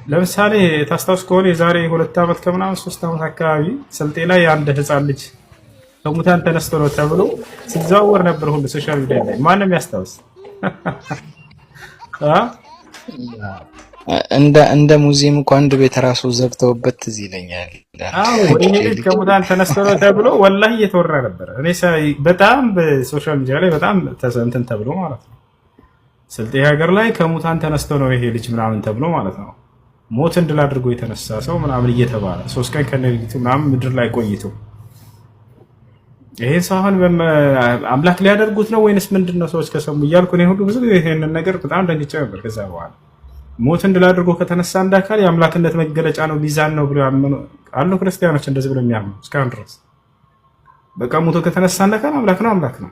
ለምሳሌ ታስታውስ ከሆነ የዛሬ 2 ዓመት ከምናምን 3 ዓመት አካባቢ ስልጤ ላይ አንድ ህፃን ልጅ ከሙታን ተነስቶ ነው ተብሎ ሲዘዋወር ነበር ሁሉ ሶሻል ሚዲያ ላይ። ማንም ያስታውስ? እንደ ሙዚየም እኮ አንድ ቤት ራሱ ዘግተውበት ትዝ ይለኛል። አዎ ይሄ ልጅ ከሙታን ተነስቶ ነው ተብሎ ወላሂ እየተወራ ነበር። እኔ በጣም በሶሻል ሚዲያ ላይ በጣም እንትን ተብሎ ማለት ነው። ስልጤ ሀገር ላይ ከሙታን ተነስቶ ነው ይሄ ልጅ ምናምን ተብሎ ማለት ነው። ሞትን ድል አድርጎ የተነሳ ሰው ምናምን እየተባለ 3 ቀን ከነግቱ ምናምን ምድር ላይ ቆይቶ ይሄ ሰው አሁን አምላክ ሊያደርጉት ነው ወይንስ ምንድነው ሰዎች ከሰሙ እያልኩ እኔ ሁሉ ብዙ ይሄንን ነገር በጣም ደንግጬ ነበር። ከዛ በኋላ ሞትን ድል አድርጎ ከተነሳ እንደ አካል የአምላክነት መገለጫ ነው ሚዛን ነው ብሎ ያመኑ አሉ ክርስቲያኖች። እንደዚህ ብሎ የሚያምኑ እስካሁን ድረስ በቃ ሞቶ ከተነሳ እንደ አካል አምላክ ነው አምላክ ነው።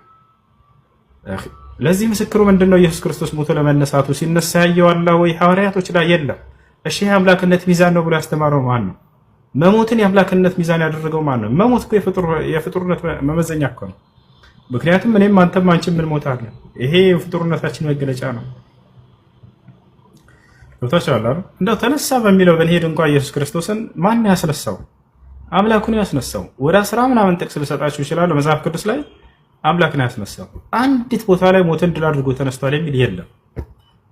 ለዚህ ምስክሩ ምንድነው? ኢየሱስ ክርስቶስ ሞቶ ለመነሳቱ ሲነሳ ያየው አለ ወይ? ሐዋርያቶች ላይ የለም። እሺ የአምላክነት ሚዛን ነው ብሎ ያስተማረው ማን ነው? መሞትን የአምላክነት ሚዛን ያደረገው ማን ነው? መሞት እኮ የፍጡርነት መመዘኛ እኮ ነው። ምክንያቱም እኔም አንተም አንቺም ምን ሞታለን። ይሄ የፍጡርነታችን መገለጫ ነው። ገብታችኋል አይደል? እንደው ተነሳ በሚለው ብንሄድ እንኳን ኢየሱስ ክርስቶስን ማን ያስነሳው? አምላኩን ያስነሳው። ወደ 10 ምናምን ጥቅስ ልሰጣችሁ ይችላል መጽሐፍ ቅዱስ ላይ አምላክን ያስነሳው። አንዲት ቦታ ላይ ሞትን ድል አድርጎ ተነስቷል የሚል የለም።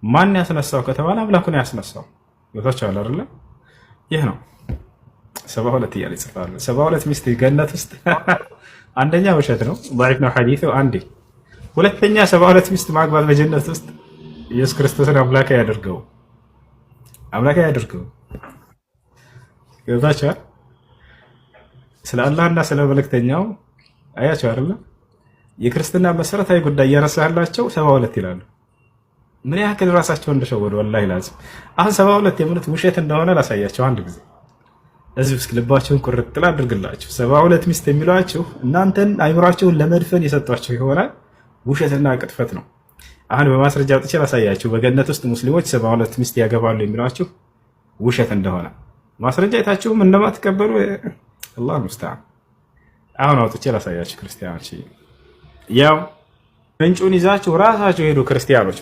ማን ያስነሳው ከተባለ አምላኩን ያስነሳው። ገብታችኋል አይደል? ይህ ነው 72 እያለ ይጽፋሉ። 72 ሚስት ገነት ውስጥ አንደኛ ውሸት ነው፣ ضعيف ነው ሐዲሱ። አንዴ ሁለተኛ 72 ሚስት ማግባት በጀነት ውስጥ ኢየሱስ ክርስቶስን አምላክ ያደርገው አምላክ ያደርገው። ገብታችኋል? ስለ አላህና ስለ መልእክተኛው አያችሁ አይደል? የክርስትና መሰረታዊ ጉዳይ እያነሳላቸው 72 ይላሉ። ምን ያክል ራሳቸው እንደሸወዱ ወላሂ ላዝ። አሁን 72 የምሉት ውሸት እንደሆነ ላሳያቸው አንድ ጊዜ እዚህ ውስጥ ልባቸውን ቁርጥ አድርግላችሁ። 72 ሚስት የሚሏችሁ እናንተን አይምሯቸውን ለመድፈን የሰጧቸው ይሆናል። ውሸትና ቅጥፈት ነው። አሁን በማስረጃ አውጥቼ ላሳያችሁ። በገነት ውስጥ ሙስሊሞች 72 ሚስት ያገባሉ የሚሏችሁ ውሸት እንደሆነ ማስረጃ አይታችሁም እንደማትቀበሉ አላህ ሙስተዓን። አሁን አውጥቼ ላሳያችሁ ክርስቲያኖች። ያው ምንጩን ይዛችሁ ራሳችሁ ሄዱ ክርስቲያኖች